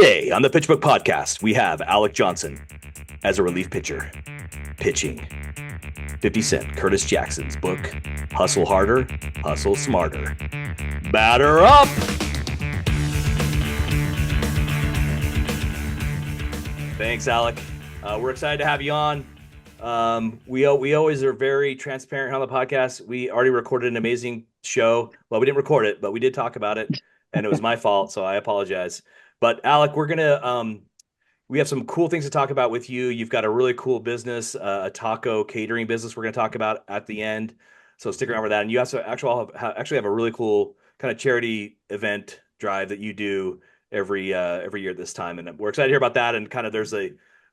Today on the PitchBook podcast, we have Alec Johnson as a relief pitcher, pitching 50 Cent, Curtis Jackson's book, Hustle Harder, Hustle Smarter. Batter up! Thanks, Alec. We're excited to have you on. We always are very transparent on the podcast. We already recorded an amazing show. Well, we didn't record it, but we did talk about it, and it was my fault, so I apologize. But Alec, we have some cool things to talk about with you. You've got a really cool business, a taco catering business we're going to talk about at the end. So stick around for that. And you also actually have a really cool kind of charity event drive that you do every year this time. And we're excited to hear about that. And kind of there's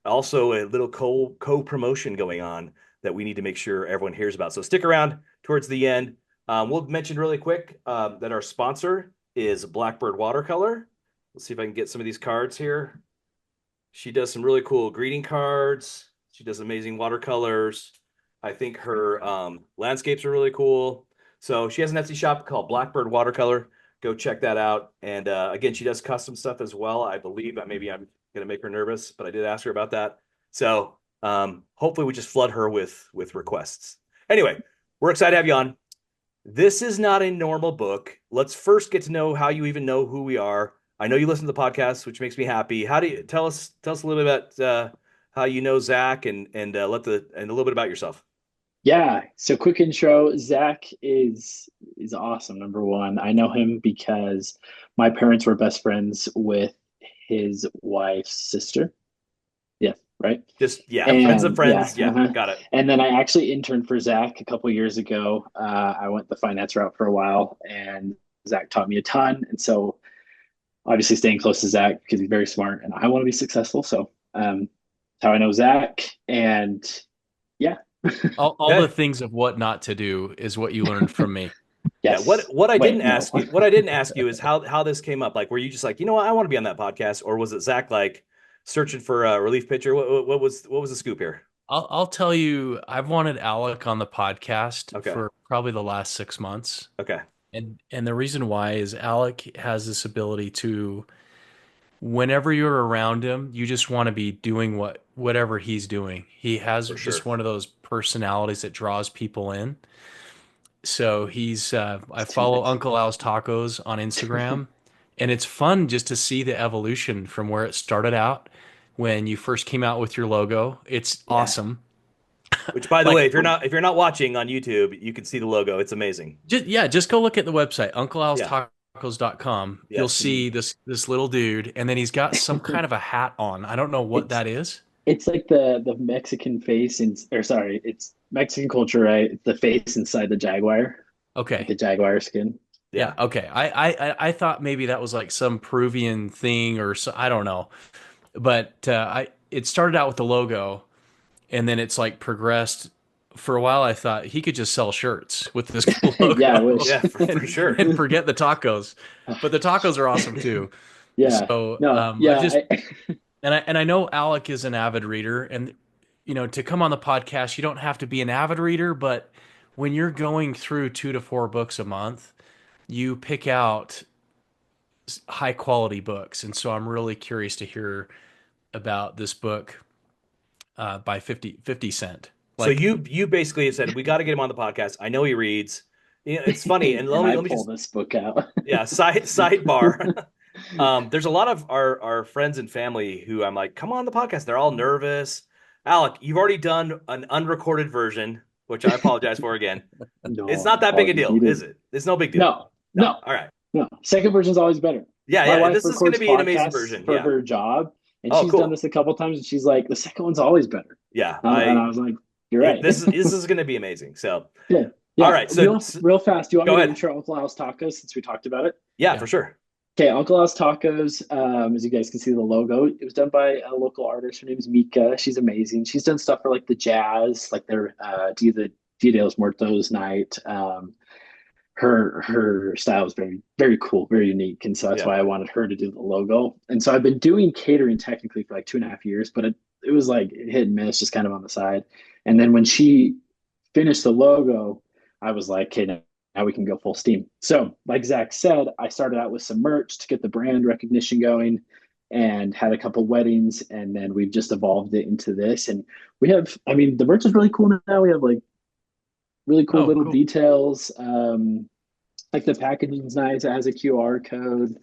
also a little co-promotion going on that we need to make sure everyone hears about. So stick around towards the end. We'll mention really quick that our sponsor is Blackbird Watercolor. Let's see if I can get some of these cards here. She does some really cool greeting cards. She does amazing watercolors. I think her landscapes are really cool. So she has an Etsy shop called Blackbird Watercolor. Go check that out. And again, she does custom stuff as well. I believe that maybe I'm going to make her nervous, but I did ask her about that. So hopefully we just flood her with requests. Anyway, we're excited to have you on. This is not a normal book. Let's first get to know how you even know who we are. I know you listen to the podcast, which makes me happy. How do you tell us a little bit about how you know Zach and a little bit about yourself? Yeah. So quick intro. Zach is awesome. Number one, I know him because my parents were best friends with his wife's sister. Yeah, right. Friends of friends. Yeah, Yeah, got it. And then I actually interned for Zach a couple years ago. I went the finance route for a while, and Zach taught me a ton. And so obviously staying close to Zach because he's very smart and I want to be successful. So that's how I know Zach. And yeah. All the things of what not to do is what you learned from me. Yes. Yeah, what I didn't ask you is how this came up. Like, were you just like, you know what, I want to be on that podcast, or was it Zach like searching for a relief pitcher? What was the scoop here? I'll tell you, I've wanted Alec on the podcast Okay. for probably the last 6 months. Okay. And the reason why is Alec has this ability to, whenever you're around him, you just want to be doing whatever he's doing. He has For just sure. one of those personalities that draws people in. So I follow Uncle Al's Tacos on Instagram, and it's fun just to see the evolution from where it started out when you first came out with your logo. It's awesome. Which, by the Like, way, if you're not watching on YouTube, you can see the logo. It's amazing. just go look at the website, Yeah. unclealstacos.com. Yeah. You'll see this little dude, and then he's got some kind of a hat on. I don't know what It's that is. it's like the Mexican face it's Mexican culture, right? It's the face inside the jaguar, like Okay. the jaguar skin. Yeah. Okay. I thought maybe that was like some Peruvian thing or so. I don't know. But it started out with the logo, and then it's like progressed. For a while, I thought he could just sell shirts with this cool Yeah, I logo, wish. Yeah, for sure. and forget the tacos. But the tacos are awesome too. Yeah. So No, I yeah. just and I know Alec is an avid reader, and to come on the podcast, you don't have to be an avid reader, but when you're going through 2 to 4 books a month, you pick out high quality books, and so I'm really curious to hear about this book by 50 Cent. So Like, you basically said we got to get him on the podcast. I know he reads. It's funny, and And I let me pull just this book out. sidebar. There's a lot of our friends and family who I'm like, come on the podcast. They're all nervous. Alec, you've already done an unrecorded version, which I apologize for again. It's No not that big a apologies deal, needed. is it? It's no big deal. No, No. no, All right. no. Second version's always better. Yeah, My yeah. wife This is going to records be an amazing podcasts version. for Yeah. her job, and Oh, she's done cool. this a couple times, and she's like, the second one's always better. Yeah. And I was like, you're right. This is going to be amazing. So, Yeah. Yeah. all right. So Real fast, do you want go me to ahead. intro Uncle Al's Tacos since we talked about it? Yeah, Yeah. for sure. Okay, Uncle Al's Tacos, as you guys can see the logo, it was done by a local artist. Her name is Mika. She's amazing. She's done stuff for like the Jazz, like their Dia de los Muertos night. Her style is very, very cool, very unique. And so that's Yeah. why I wanted her to do the logo. And so I've been doing catering technically for like 2.5 years, but it was like hit and miss, just kind of on the side. And then when she finished the logo, I was like, okay, now we can go full steam. So, like Zach said, I started out with some merch to get the brand recognition going. and had a couple weddings, and then we've just evolved it into this. And we have, I mean, the merch is really cool now. We have like really cool Oh, little cool. details. Like the packaging's nice. It has a QR code.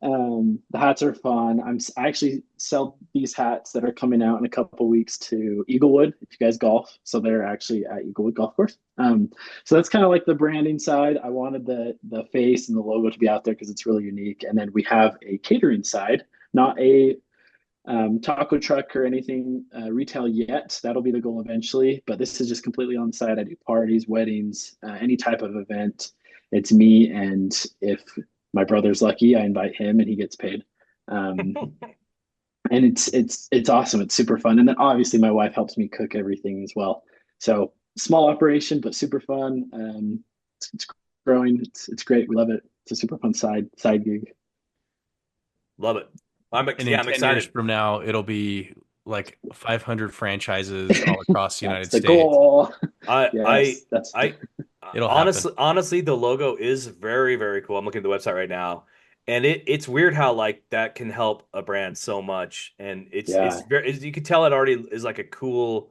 The hats are fun. I actually sell these hats that are coming out in a couple weeks to Eaglewood, if you guys golf. So they're actually at Eaglewood Golf Course. So that's kind of like the branding side. I wanted the face and the logo to be out there because it's really unique. And then we have a catering side, not a taco truck or anything retail yet. That'll be the goal eventually. But this is just completely on the side. I do parties, weddings, any type of event. It's me, and if my brother's lucky, I invite him, and he gets paid. Um, and it's awesome. It's super fun. And then obviously my wife helps me cook everything as well. So small operation, but super fun. It's growing. It's great. We love it. It's a super fun side gig. Love it. And in Yeah, I'm 10 years excited. from now, it'll be like 500 franchises all across the That's United the States. goal. I I Yes, that's I It'll happen. honestly, the logo is very, very cool. I'm looking at the website right now, and it's weird how like that can help a brand so much, and it's yeah, very you can tell it already is like a cool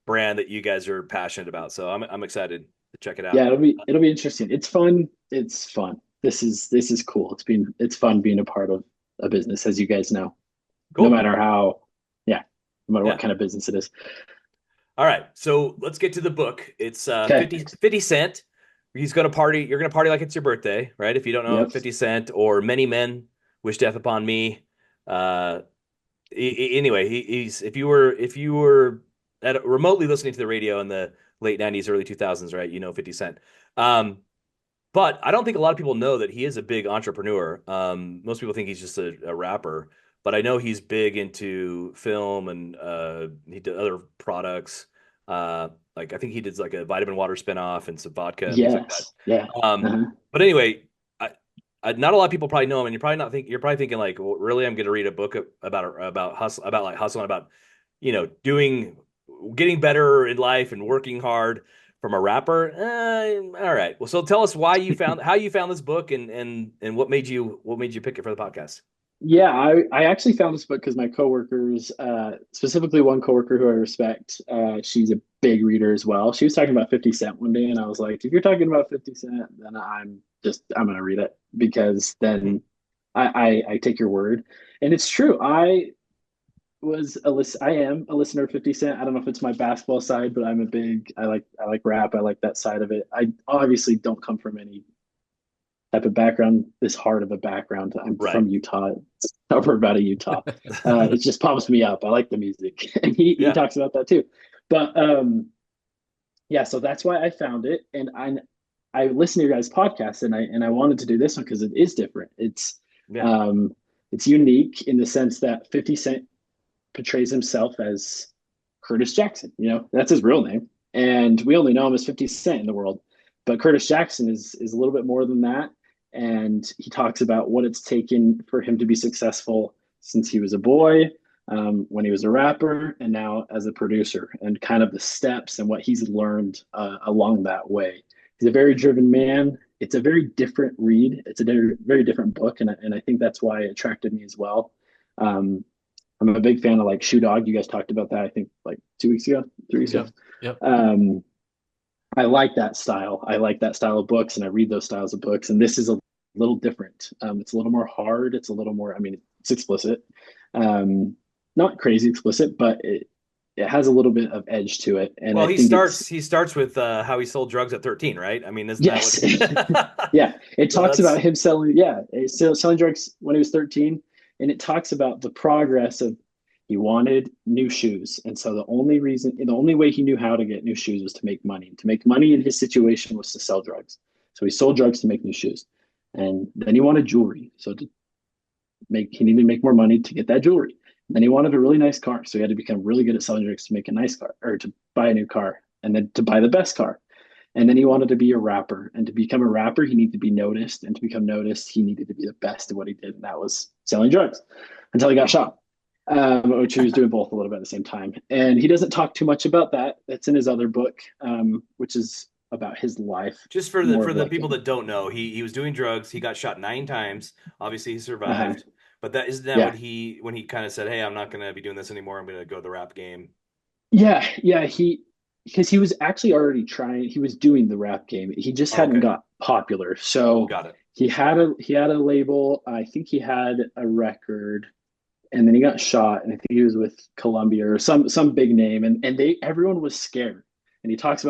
brand that you guys are passionate about. So I'm excited to check it yeah. out. It'll be interesting. It's fun. It's fun. This is cool. It's fun being a part of a business, as you guys know. No Cool. matter how, yeah, no matter what Yeah. kind of business it is. All right. So let's get to the book. It's Okay. 50 Cent. He's gonna party. You're gonna party like it's your birthday, right? If you don't know Yep. 50 Cent or Many Men Wish Death Upon Me. Uh, anyway, he's if you were remotely listening to the radio in the late 90s, early 2000s, right? You know 50 Cent. Um, but I don't think a lot of people know that he is a big entrepreneur. Most people think he's just a rapper, but I know he's big into film and he did other products. Like I think he did like a vitamin water spinoff and some vodka and things like that. Yes. Yeah. Uh-huh. But anyway, not a lot of people probably know him, and you're probably thinking like, well, really, I'm going to read a book about hustle, about like hustling, about doing getting better in life and working hard from a rapper. All right. Well, so tell us how you found this book and what made you pick it for the podcast. Yeah, I actually found this book because my coworkers, specifically one coworker who I respect, she's a big reader as well. She was talking about 50 Cent one day, and I was like, if you're talking about 50 Cent, then I'm gonna read it because Mhm. then I take your word. And it's true. I am a listener of 50 Cent. I don't know if it's my basketball side, but I like rap. I like that side of it. I obviously don't come from any type of background, this hard of a background. I'm Right. from Utah, suburb out of Utah. It just pumps me up. I like the music, and he Yeah. talks about that too. But yeah, so that's why I found it, and I listened to your guys' podcast, and I wanted to do this one because it is different. Yeah. Um, it's unique in the sense that 50 Cent portrays himself as Curtis Jackson. That's his real name, and we only know him as 50 Cent in the world. But Curtis Jackson is a little bit more than that, and he talks about what it's taken for him to be successful since he was a boy, when he was a rapper, and now as a producer, and kind of the steps and what he's learned along that way. He's a very driven man. It's a very different read. It's a very, very different book, and I think that's why it attracted me as well. Um, I'm a big fan of like Shoe Dog. You guys talked about that, I think, like 2 weeks ago, 3 weeks ago. Yep. Yep. Um, I like that style. I like that style of books, and I read those styles of books. And this is a little different. It's a little more hard. It's a little more. I mean, it's explicit, um, not crazy explicit, but it has a little bit of edge to it. And Well, I think it's he starts with how he sold drugs at 13, right? I mean, isn't that yes, what? yeah. It So talks about that's him selling, yeah, selling drugs when he was 13, and it talks about the progress of he wanted new shoes, and so the only way he knew how to get new shoes was to make money. To make money in his situation was to sell drugs. So he sold drugs to make new shoes, and then he wanted jewelry. So he needed to make more money to get that jewelry. And then he wanted a really nice car, so he had to become really good at selling drugs to make a nice car or to buy a new car, and then to buy the best car. And then he wanted to be a rapper. And to become a rapper, he needed to be noticed. And to become noticed, he needed to be the best at what he did. And that was selling drugs until he got shot, which he was doing both a little bit at the same time. And he doesn't talk too much about that. That's in his other book, which is about his life, just more for of the like people that don't know. He was doing drugs. He got shot 9 times. Obviously, he uh-huh. survived. But that isn't that Yeah. when he kind of said, "Hey, I'm not going to be doing this anymore. I'm going to go the rap game." Yeah. Because he was actually already he was doing the rap game. He just Oh, hadn't okay, got popular. So got it. he had a label. I think he had a record, and then he got shot, and I think he was with Columbia or some big name, and everyone was scared. And he talks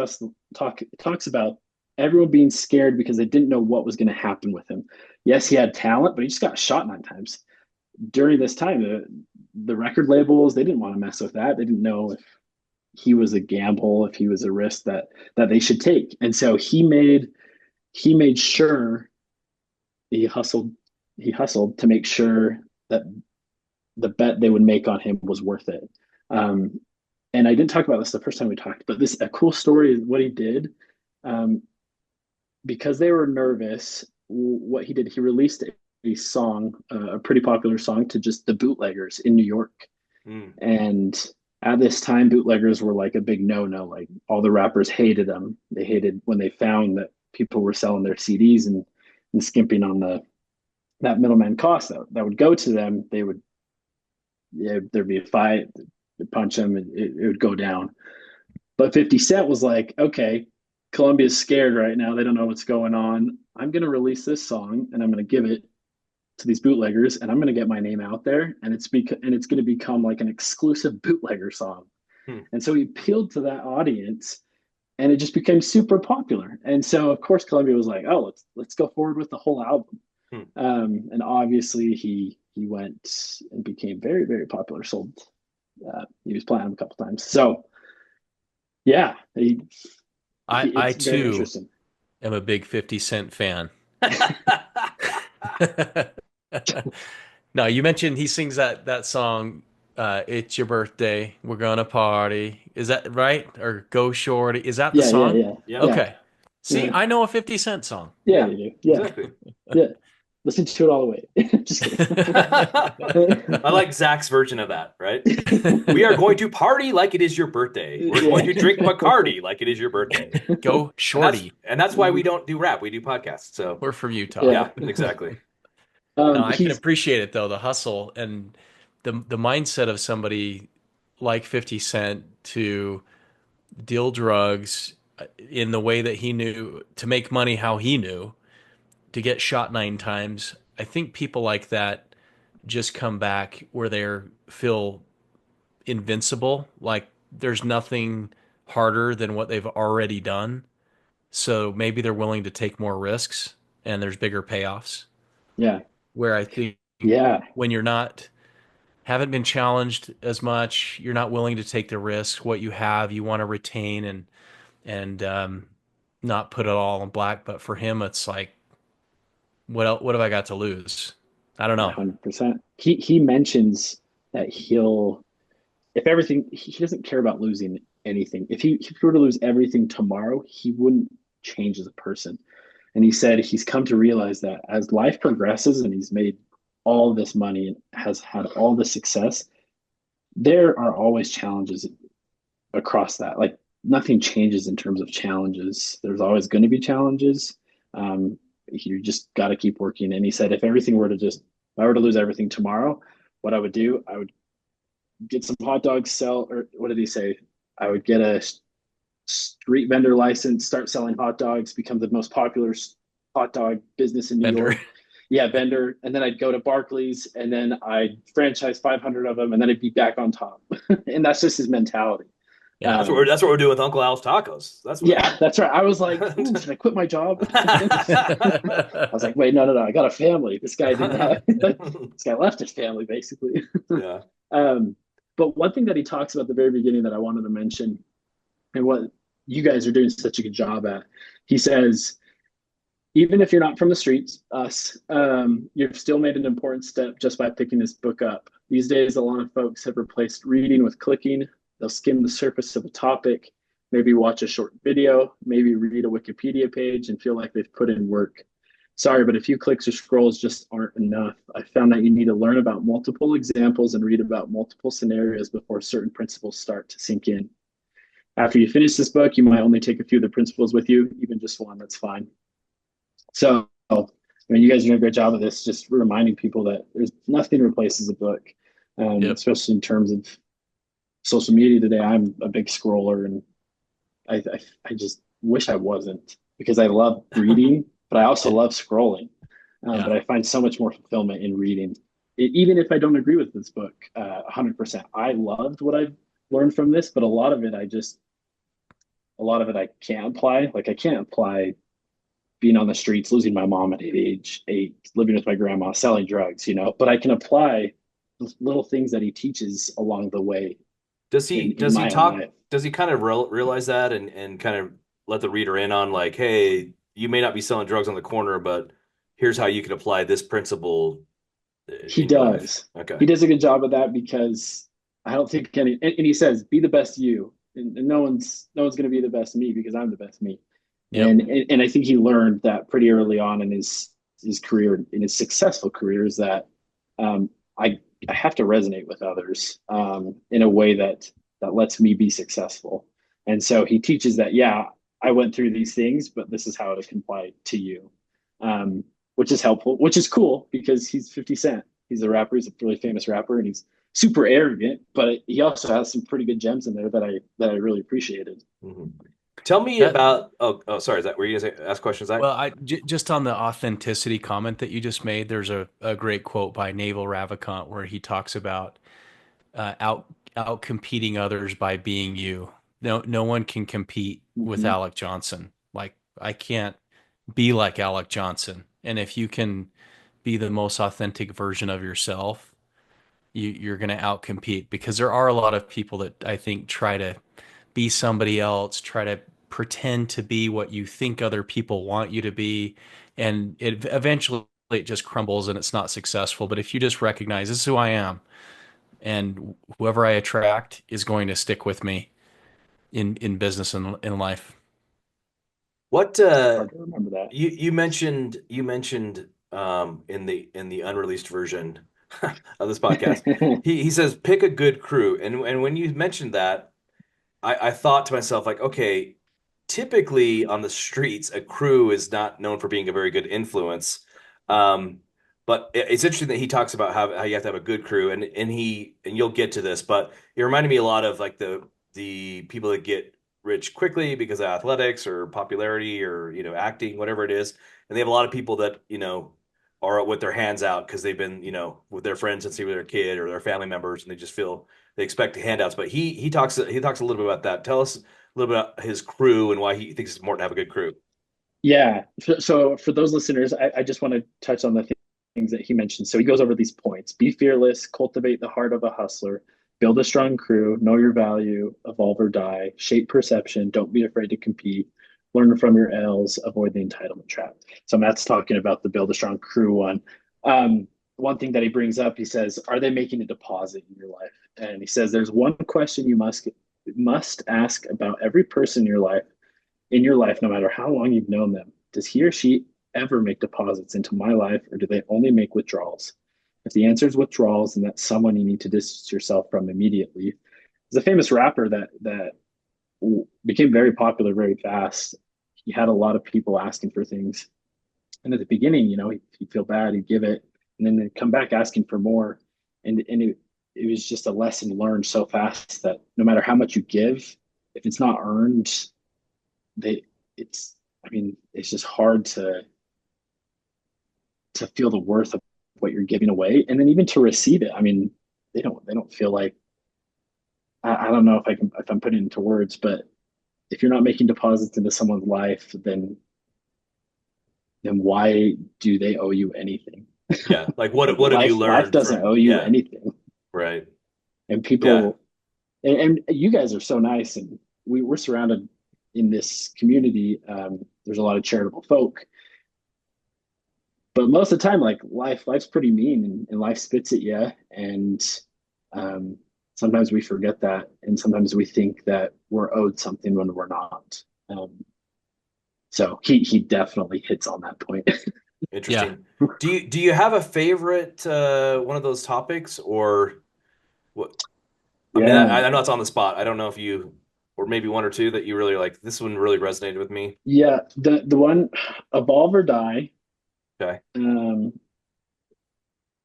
about everyone being scared because they didn't know what was going to happen with him. Yes, he had talent, but he just got shot 9 times during this time. The record labels, they didn't want to mess with that. They didn't know if he was a gamble, if he was a risk that they should take. And so he made sure he hustled he hustled to make sure that the bet they would make on him was worth it. Um, and I didn't talk about this the first time we talked, but a cool story is what he did. Um, because they were nervous, what he did, he released a song, a pretty popular song, to just the bootleggers in New York. Mm. And at this time, bootleggers were like a big no-no. Like all the rappers hated them. They hated when they found that people were selling their CDs and skimping on that middleman cost that would go to them. They would, yeah, there'd be a fight, they'd punch them, and it would go down. But 50 Cent was like, okay, Columbia's scared right now. They don't know what's going on. I'm going to release this song and I'm going to give it to these bootleggers and I'm going to get my name out there. And it's going to become like an exclusive bootlegger song. Hmm. And so he appealed to that audience and it just became super popular. And so of course Columbia was like, oh, let's go forward with the whole album. Hmm. And obviously he went and became very, very popular. He was platinum a couple times. So yeah, I it's very too interesting. am a big 50 Cent fan. No, you mentioned he sings that song, "It's Your Birthday, We're Gonna Party." Is that right? Or "Go Shorty"? Is that the Yeah, yeah, song? yeah, Yeah, yeah, Okay. See, I know a 50 Cent song. yeah. yeah, You do. Yeah, exactly. yeah. Listen to it all the way. Just I like Zach's version of that, right? We are going to party like it is your birthday. We're going to drink Bacardi like it is your birthday. Go And that's Shorty. and that's why we don't do rap. We do podcasts. So We're from Utah. Yeah. yeah, exactly. No, I can He's appreciate it though, the hustle and the mindset of somebody like 50 Cent to deal drugs in the way that he knew, to make money how he knew, to get shot 9 times. I think people like that just come back where they feel invincible, like there's nothing harder than what they've already done. So maybe they're willing to take more risks and there's bigger payoffs. yeah, Where I think yeah, when you're not haven't been challenged as much, you're not willing to take the risk. What you have, you want to retain and not put it all in black. But for him, it's like, what have I got to lose? I don't know. 100%. He mentions that if everything, he doesn't care about losing anything. If he were to lose everything tomorrow, he wouldn't change as a person. And he said he's come to realize that as life progresses and he's made all this money and has had all the success, there are always challenges across that. Like nothing changes in terms of challenges. There's always going to be challenges. You just got to keep working. And he said, if I were to lose everything tomorrow, what I would do, I would get some hot dogs, or what did he say? I would get a street vendor license, start selling hot dogs, become the most popular hot dog business in New Bender. York. Yeah, vendor. And then I'd go to Barclays and then I'd franchise 500 of them and then I'd be back on top. And that's just his mentality. Yeah. That's what we're doing with Uncle Al's Tacos. That's what. Yeah, that's right. I was like, should I quit my job? I was like, wait, no. I got a family. This guy didn't have, this guy left his family basically. Yeah. But one thing that he talks about at the very beginning that I wanted to mention, and what you guys are doing such a good job at, he says, even if you're not from the streets, you've still made an important step just by picking this book up. These days, a lot of folks have replaced reading with clicking. They'll skim the surface of a topic, maybe watch a short video, maybe read a Wikipedia page and feel like they've put in work. Sorry, but a few clicks or scrolls just aren't enough. I found that you need to learn about multiple examples and read about multiple scenarios before certain principles start to sink in. After you finish this book, you might only take a few of the principles with you, even just one, that's fine. So I mean, you guys are doing a great job of this, just reminding people that there's nothing replaces a book, Yep. especially in terms of social media today. I'm a big scroller, and I just wish I wasn't because I love reading, but I also love scrolling. Yeah. But I find so much more fulfillment in reading, even if I don't agree with this book 100%. I loved what I've learned from this, but a lot of it I can't apply. Like I can't apply being on the streets, losing my mom at age 8, living with my grandma, selling drugs, but I can apply little things that he teaches along the way Does he in does he my own talk? life. Does he kind of realize that and kind of let the reader in on like, hey, you may not be selling drugs on the corner, but here's how you can apply this principle He in your life. does. Okay. He does a good job of that because I don't think any, and he says, be the best you. And no one's going to be the best me because I'm the best me. Yep. And I think he learned that pretty early on in his career, in his successful career, is that um, I I have to resonate with others in a way that lets me be successful. And so he teaches that, yeah, I went through these things, but this is how it can apply to you, which is helpful, which is cool because he's 50 Cent. He's a rapper. He's a really famous rapper, and he's super arrogant, but he also has some pretty good gems in there that I really appreciated. Mhm. Tell me That about. Oh, sorry. Is that were you gonna ask questions, Zach? well, just on the authenticity comment that you just made, there's a great quote by Naval Ravikant where he talks about out competing others by being you. No one can compete with Mm-hmm. Alec Johnson. Like I can't be like Alec Johnson. And if you can be the most authentic version of yourself, you're going to outcompete because there are a lot of people that I think try to be somebody else, try to pretend to be what you think other people want you to be, and it eventually it just crumbles and it's not successful. But if you just recognize this is who I am, and whoever I attract is going to stick with me in business and in life. What It's hard to remember that. you mentioned in the unreleased version of this podcast, he says pick a good crew, and when you mentioned that, I thought to myself like, okay, typically on the streets, a crew is not known for being a very good influence. Um, but it's interesting that he talks about how you have to have a good crew, and you'll get to this, but it reminded me a lot of like the people that get rich quickly because of athletics or popularity or acting, whatever it is, and they have a lot of people that are with their hands out because they've been with their friends since they were a kid or their family members, and they just feel they expect handouts. But he talks a little bit about that. Tell us a little bit about his crew and why he thinks it's important to have a good crew. Yeah. So for those listeners, I just want to touch on the things that he mentioned. So he goes over these points: be fearless, cultivate the heart of a hustler, build a strong crew, know your value, evolve or die, shape perception, don't be afraid to compete, learn from your L's, avoid the entitlement trap. So Matt's talking about the build a strong crew one. One thing that he brings up, he says, are they making a deposit in your life? And he says, there's one question you must ask about every person in your life, no matter how long you've known them. Does he or she ever make deposits into my life, or do they only make withdrawals? If the answer is withdrawals, then that's someone you need to distance yourself from immediately. There's a famous rapper that became very popular very fast. He had a lot of people asking for things, and at the beginning, he'd feel bad, he'd give it, and then they'd come back asking for more, and it was just a lesson learned so fast that no matter how much you give, if it's not earned, they it's I mean it's just hard to feel the worth of what you're giving away, and then even to receive it. I mean, they don't feel like, I don't know if I'm putting it into words, but if you're not making deposits into someone's life, then why do they owe you anything? Yeah, like Like what have you life learned doesn't from? owe you Yeah, anything. right. And Yeah, people, and you guys are so nice, and we're surrounded in this community. There's a lot of charitable folk, but most of the time, like life's pretty mean, and life spits at you, and um, sometimes we forget that, and sometimes we think that we're owed something when we're not. So he definitely hits on that point. Yeah. interesting. Do you have a favorite one of those topics or what? I mean, Yeah, I know it's on the spot. I don't know if you or maybe one or two that you really like. This one really resonated with me. yeah. The one, evolve or die. Okay. Um,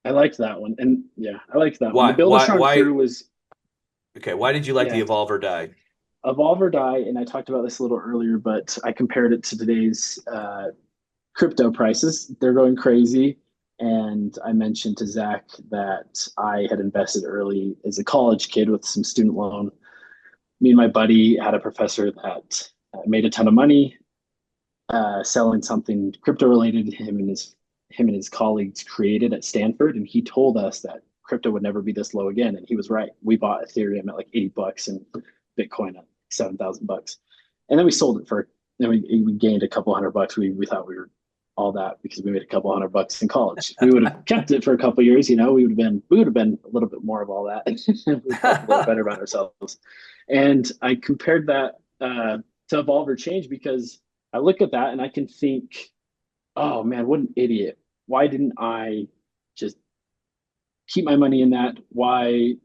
I liked that one, and yeah, I liked that one. The Why? Build a Why? Strong Why? Crew was Okay. Why did you like the yeah, Evolve or Die? Evolve or Die, and I talked about this a little earlier, but I compared it to today's crypto prices. They're going crazy. And I mentioned to Zach that I had invested early as a college kid with some student loan. Me and my buddy had a professor that made a ton of money selling something crypto related. Him and his colleagues created at Stanford, and he told us that crypto would never be this low again. And he was right. We bought Ethereum at like $80 and Bitcoin at 7,000 bucks, and then we sold it for. Then we gained a couple $100. We thought we were all that because we made a couple $100 in college. If we would have kept it for a couple years, we would have been a little bit more of all that. We felt a little better about ourselves. And I compared that to Evolve or Change because I look at that and I can think, oh man, what an idiot. Why didn't I just keep my money in that? Why,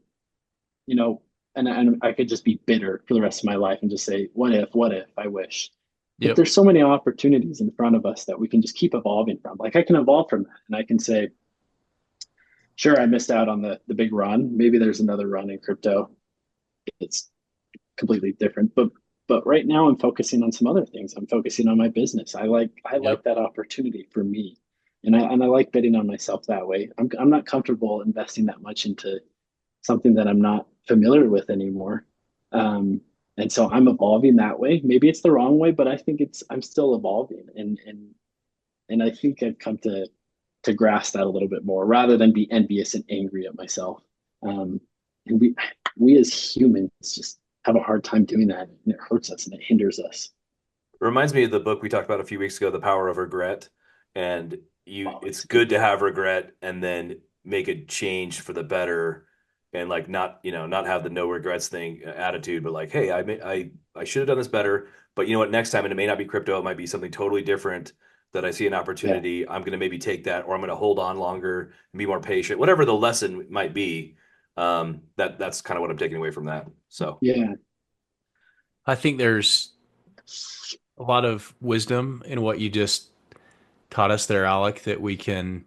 you know, and I could just be bitter for the rest of my life and just say, what if, I wish. But Yep. there's so many opportunities in front of us that we can just keep evolving from. Like I can evolve from that and I can say, sure, I missed out on the big run. Maybe there's another run in crypto. It's completely different. But right now I'm focusing on some other things. I'm focusing on my business. I like Yep. that opportunity for me. And I like betting on myself that way. I'm not comfortable investing that much into something that I'm not familiar with anymore. Um, and so I'm evolving that way. Maybe it's the wrong way, but I think I'm still evolving and I think I've come to grasp that a little bit more rather than be envious and angry at myself. Um, and we as humans just have a hard time doing that, and it hurts us and it hinders us. Reminds me of the book we talked about a few weeks ago, The Power of Regret. And Oh, it's it's a good good to book. have regret and then make a change for the better and like not, not have the no regrets thing attitude, but like, hey, I should have done this better. But you know what, next time, and it may not be crypto, it might be something totally different that I see an Yeah, opportunity. I'm gonna maybe take that, or I'm gonna hold on longer and be more patient, whatever the lesson might be. That's kind of what I'm taking away from that. So yeah, I think there's a lot of wisdom in what you just taught us there, Alec, that we can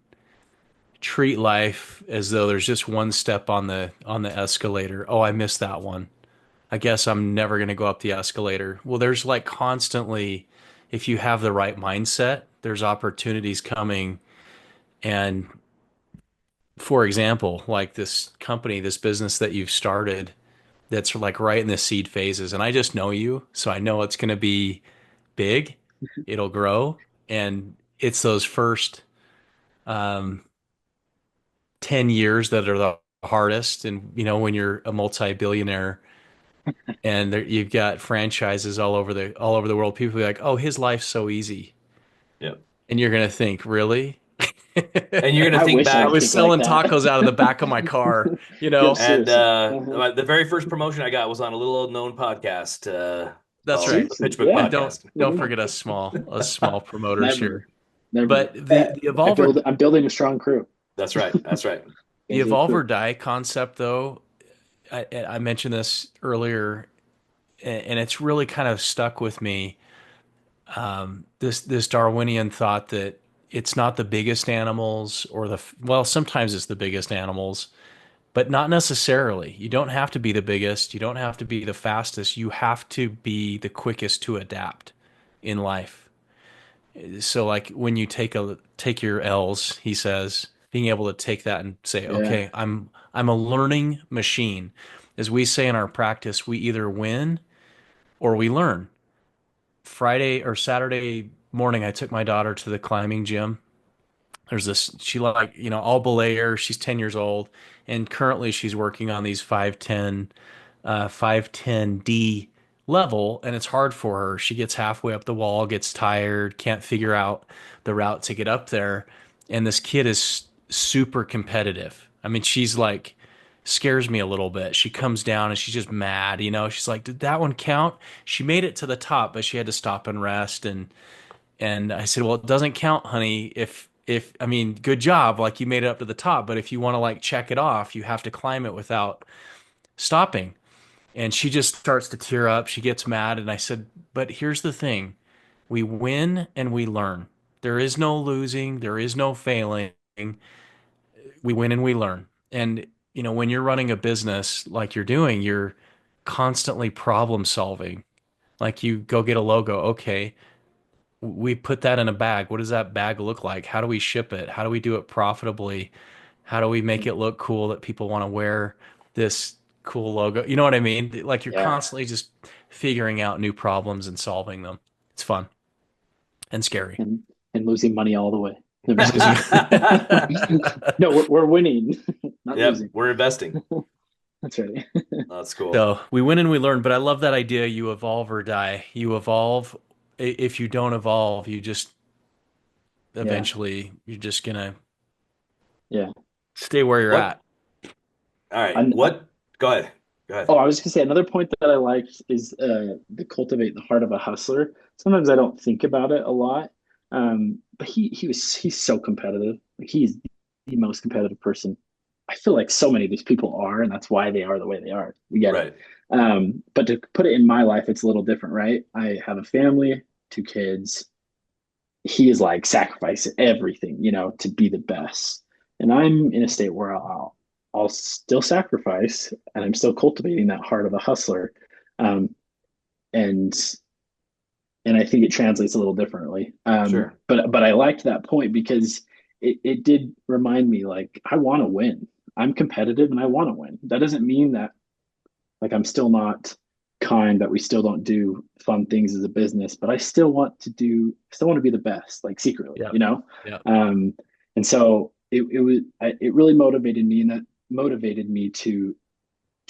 treat life as though there's just one step on the escalator. Oh, I missed that one. I guess I'm never going to go up the escalator. Well, there's like constantly, if you have the right mindset, there's opportunities coming. And for example, like this company, this business that you've started that's like right in the seed phases. And I just know you, so I know it's going to be big, it'll grow. And it's those first um, 10 years that are the hardest. And, when you're a multi-billionaire, and you've got franchises all over the world. People be like, "Oh, his life's so easy," yeah. and you're gonna think, "Really?" And you're gonna I think wish I I could back. was think like selling that. tacos out of the back of my car, you Yeah, know. And seriously. Uh-huh. the very first promotion I got was on a little known podcast That's called right. the Seriously, PitchBook yeah. Don't Mhm. forget us small promoters Never, here. never. But the evolver I'm building a strong crew. That's right. That's right. the Guys are evolve or cool. die concept, though, I mentioned this earlier, and it's really kind of stuck with me. This Darwinian thought that it's not the biggest animals or well, sometimes it's the biggest animals, but not necessarily. You don't have to be the biggest, you don't have to be the fastest, you have to be the quickest to adapt in life. So like when you take your L's, he says, being able to take that and say, Yeah, okay, I'm a learning machine. As we say in our practice, we either win or we learn. Friday or Saturday morning, I took my daughter to the climbing gym. There's this, she like, all belayer. She's 10 years old. And currently she's working on these 510D level. And it's hard for her. She gets halfway up the wall, gets tired, can't figure out the route to get up there. And this kid is super competitive. I mean, she's like, scares me a little bit. She comes down and she's just mad, She's like, "Did that one count?" She made it to the top, but she had to stop and rest. And I said, "Well, it doesn't count, honey. If I mean, good job, like you made it up to the top, but if you want to like check it off, you have to climb it without stopping." And she just starts to tear up. She gets mad, and I said, "But here's the thing. We win and we learn. There is no losing, there is no failing. We win and we learn. And when you're running a business like you're doing, you're constantly problem solving. Like you go get a logo, okay, we put that in a bag. What does that bag look like? How do we ship it? How do we do it profitably? How do we make it look cool that people want to wear this cool logo? You know what I mean? Like you're Yeah. constantly just figuring out new problems and solving them. It's fun and scary. And losing money all the way. No, I'm And just kidding. No, we're winning, not Yep, losing. we're investing. That's right. That's cool. so we win and we learn, but I love that idea. You evolve or die. You evolve. If you don't evolve, you just Yeah. eventually you're just gonna Yeah. stay where you're What? at. All right. And, What? Go ahead. Go ahead. oh, I was just gonna say another point that I liked is the cultivate the heart of a hustler. Sometimes I don't think about it a lot, but he's so competitive. Like he's the most competitive person. I feel like so many of these people are, and that's why they are the way they are. We get it. Right. But to put it in my life, it's a little different, right? I have a family, two kids. He is like sacrifice everything, to be the best. And I'm in a state where I'll still sacrifice, and I'm still cultivating that heart of a hustler. Um, and and I think it translates a little differently. Sure. But I liked that point because it did remind me like I want to win. I'm competitive and I want to win. That doesn't mean that like I'm still not kind, that we still don't do fun things as a business, but I still want to be the best, like secretly, Yeah. Yeah. And so it really motivated me, and that motivated me to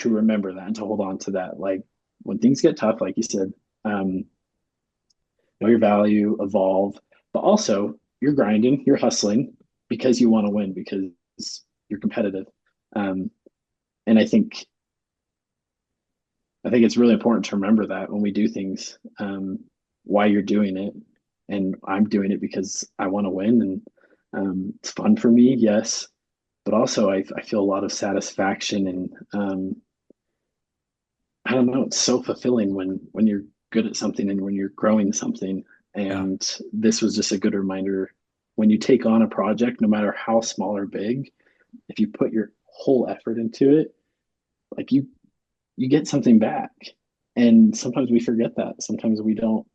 remember that and to hold on to that. Like when things get tough, like you said, know your value, evolve, but also you're grinding, you're hustling because you want to win, because you're competitive. Um, and I think it's really important to remember that when we do things, why you're doing it. And I'm doing it because I want to win, and it's fun for me, yes, but also I feel a lot of satisfaction, and I don't know, it's so fulfilling when you're good at something and when you're growing something. Yeah. And this was just a good reminder, when you take on a project, no matter how small or big, if you put your whole effort into it, like you get something back. And sometimes we forget that. Sometimes we don't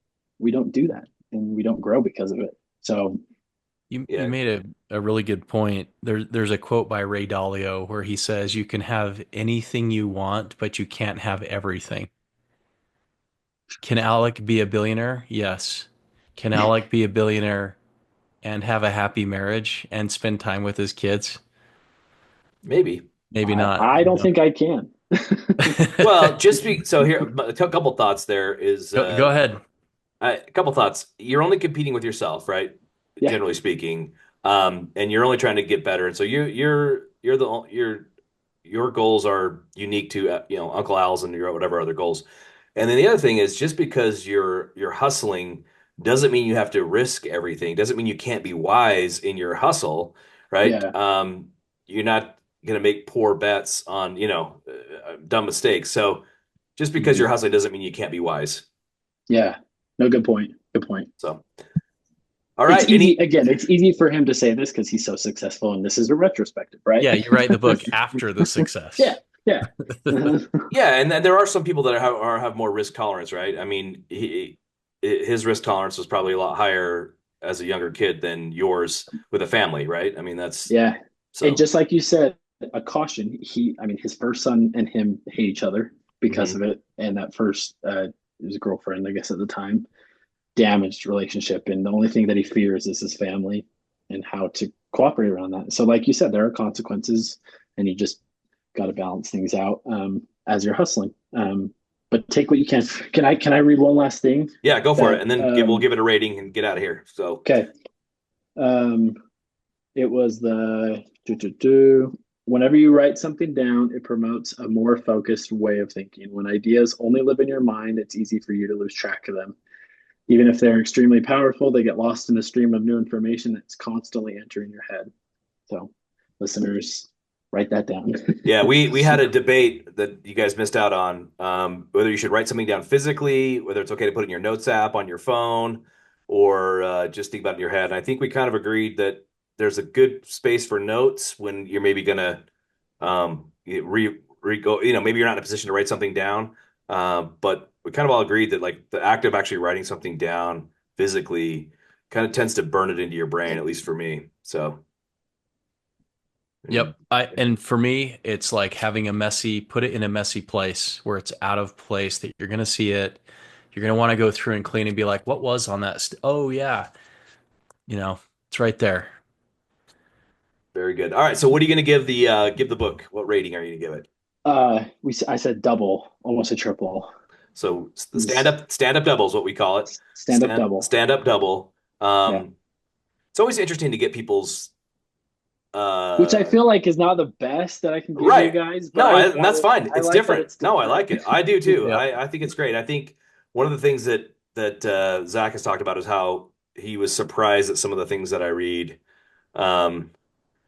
do that, and we don't grow because of it. So You Yeah. made a really good point. There's a quote by Ray Dalio where he says you can have anything you want, but you can't have everything. Can Alec be a billionaire? Yes. Can Alec be a billionaire and have a happy marriage and spend time with his kids? Maybe. Maybe I, not. I don't think I can. Well, so here, a couple thoughts there is Go ahead. a couple thoughts. You're only competing with yourself, right? Yeah, Generally speaking, and you're only trying to get better. And so your goals are unique to Uncle Al's and your whatever other goals. And then the other thing is just because you're hustling doesn't mean you have to risk everything. Doesn't mean you can't be wise in your hustle, right? yeah, You're not going to make poor bets on dumb mistakes. So just because mhm, you're hustling doesn't mean you can't be wise. yeah. No, good point. Good point. So all It's right, easy again. It's easy for him to say this because he's so successful, and this is a retrospective, right? Yeah, you write the book after the Yeah, success. yeah. yeah, and then there are some people that have more risk tolerance, right? I mean, his risk tolerance was probably a lot higher as a younger kid than yours with a family, right? I mean, that's Yeah. And so. just like you said, a caution. I mean, his first son and him hate each other because Mhm. of it. And that first, his girlfriend, I guess at the time, damaged relationship. And the only thing that he fears is his family and how to cooperate around that. So, like you said, there are consequences, and you just got to balance things out as you're hustling. But take what you can. Can I read one last thing? Yeah, go for it, That and then we'll give it a rating and get out of here. So okay. Um, it was whenever you write something down, it promotes a more focused way of thinking. When ideas only live in your mind, it's easy for you to lose track of them. Even if they're extremely powerful, they get lost in a stream of new information that's constantly entering your head. So, listeners, write that down. yeah, we had a debate that you guys missed out on, whether you should write something down physically, whether it's okay to put it in your notes app on your phone. or just think about it in your head. And I think we kind of agreed that there's a good space for notes when you're maybe gonna re go, maybe you're not in a position to write something down. But we kind of all agreed that like the act of actually writing something down physically kind of tends to burn it into your brain, at least for me. So, Yep. And for me, it's like having put it in a messy place where it's out of place that you're gonna see it. You're gonna want to go through and clean and be like, what was on that? Oh yeah, it's right there. very good. All right. So what are you going to give the book? What rating are you going to give it? I said double, almost a triple. So the It's stand up double is what we call it. stand up double. Stand up double. Yeah. It's always interesting to get people's Which I uh feel like is not the best that I can give you right. guys, but No, and that's fine. I It's like that different. it's No, I different. like it. I do too. Yep. I think it's great. I think one of the things that Zach has talked about is how he was surprised at some of the things that I read. Um,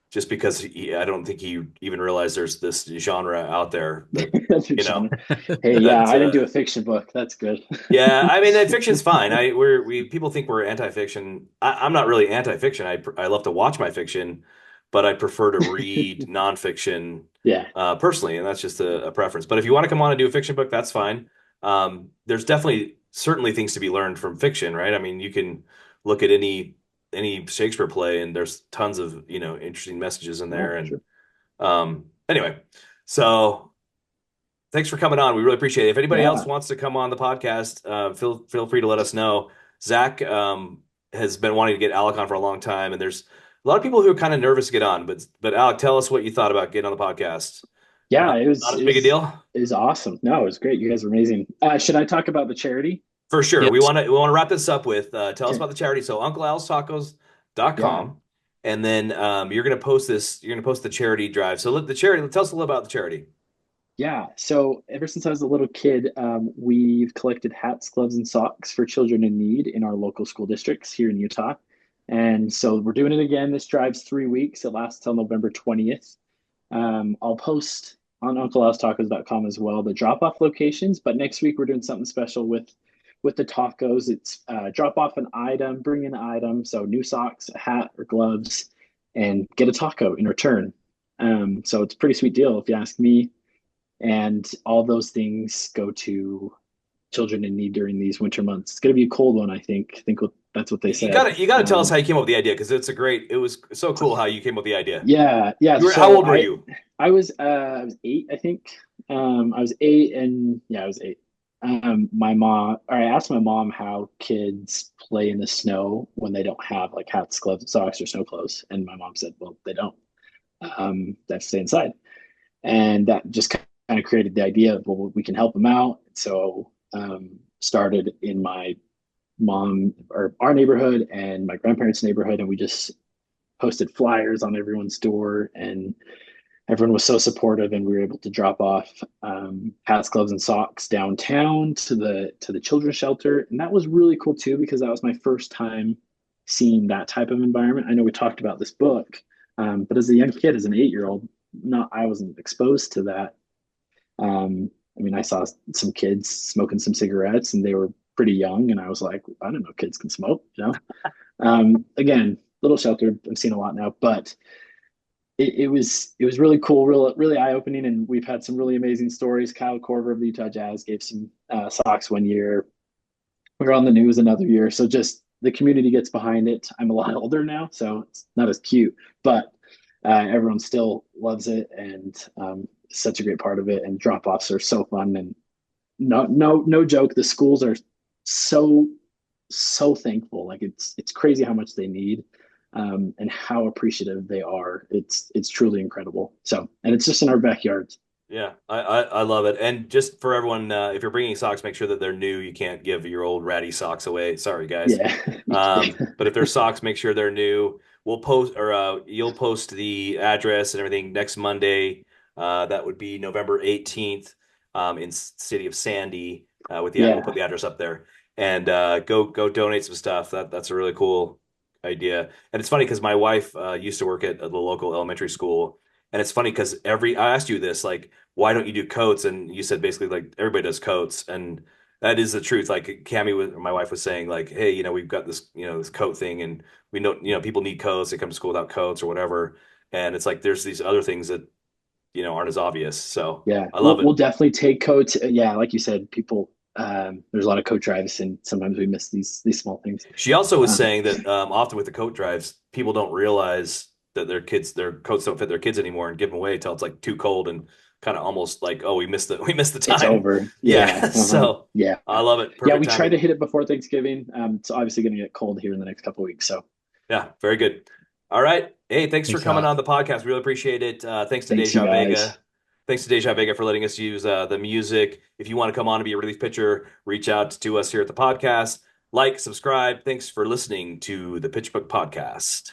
just because I don't think he even realized there's this genre out there that, That's your you know, genre. Hey, yeah, that I didn't do a fiction book. That's good. yeah, I mean, fiction's fine. We people think we're anti-fiction. I'm not really anti-fiction. I love to watch my fiction, but I prefer to read nonfiction Yeah. personally, and that's just a preference. But if you want to come on and do a fiction book, that's fine. There's definitely certainly things to be learned from fiction, right? I mean, you can look at any Shakespeare play, and there's tons of interesting messages in Yeah, there. for And sure. anyway, so. Thanks for coming on. We really appreciate it. If anybody else Yeah. wants to come on the podcast, feel free to let us know. Zach has been wanting to get Alec on for a long time, and there's a lot of people who are kind of nervous to get on. But Alec, tell us what you thought about getting on the podcast. Yeah, Not as big a deal, it was awesome. No, it was great. You guys are amazing. Should I talk about the charity? for sure. Yes. We want to wrap this up with tell us Okay. about the charity. So Yeah. UncleAl'sTacos.com, and then you're gonna post this. You're gonna post the charity drive. So let the charity. Tell us a little about the charity. Yeah. So ever since I was a little kid, we've collected hats, gloves, and socks for children in need in our local school districts here in Utah. And so we're doing it again. This drive's 3 weeks. It lasts till November 20th. I'll post on unclealstacos.com as well the drop off locations. But next week we're doing something special with the tacos. It's drop off an item, bring in an item, so new socks, a hat, or gloves, and get a taco in return. So it's a pretty sweet deal if you ask me. And all those things go to children in need during these winter months. It's going to be a cold one, I think. That's what they You said. gotta you gotta tell us how you came up with the idea because it was so cool how you came up with the idea. Yeah, yeah. How So old were you? I was 8, I think. I was 8, and yeah, I was 8. My mom, or I asked my mom how kids play in the snow when they don't have like hats, gloves, socks, or snow clothes, and my mom said, "Well, they don't. They have to stay inside." And that just kind of created the idea of, well, we can help them out. So started in my mom or our neighborhood and my grandparents' neighborhood, and we just posted flyers on everyone's door, and everyone was so supportive, and we were able to drop off hats, gloves, and socks downtown to the children's shelter, and that was really cool too because that was my first time seeing that type of environment. I know we talked about this book, but as a young kid, as an 8-year old, not I wasn't exposed to that. I mean, I saw some kids smoking some cigarettes, and they were pretty young, and I was like, I don't know, kids can smoke, you know. Again, little sheltered. I've seen a lot now, but it was really cool, really eye opening, and we've had some really amazing stories. Kyle Korver of the Utah Jazz gave some socks one year. We were on the news another year, so just the community gets behind it. I'm a lot older now, so it's not as cute, but everyone still loves it, and such a great part of it. And drop offs are so fun, and no joke. The schools are so so thankful. Like it's crazy how much they need, and how appreciative they are. It's truly incredible. So, and it's just in our backyard. Yeah, I love it. And just for everyone, if you're bringing socks, make sure that they're new. You can't give your old ratty socks away. Sorry, guys. Yeah. But if they're socks, make sure they're new. We'll post, or you'll post the address and everything next Monday. That would be November 18th, in city of Sandy. We'll put Yeah. the address up there, and go donate some stuff. That's a really cool idea. And it's funny because my wife used to work at the local elementary school. And it's funny because I asked you this, like, why don't you do coats? And you said basically like everybody does coats. And that is the truth. Like my wife was saying, like, hey, we've got this, this coat thing, and we know, people need coats. They come to school without coats or whatever, and it's like there's these other things that aren't as obvious. So Yeah, I love we'll it. definitely take coats. Yeah, like you said, people. There's a lot of coat drives, and sometimes we miss these small things. She also was Um, saying that often with the coat drives, people don't realize that their coats don't fit their kids anymore and give them away till it's like too cold and kind of almost like, oh, we missed the it's time. over. Yeah, Yeah. So yeah, I love it. yeah. Perfect We try to timing. hit it before Thanksgiving. It's obviously going to get cold here in the next couple of weeks. So Yeah, very good. All right. Hey, thanks for Thanks, coming on Alec. the podcast. Really appreciate it. thanks, you guys. Thanks to Deja Vega for letting us use the music. If you want to come on and be a relief pitcher, reach out to us here at the podcast. Like, subscribe. Thanks for listening to the Pitchbook Podcast.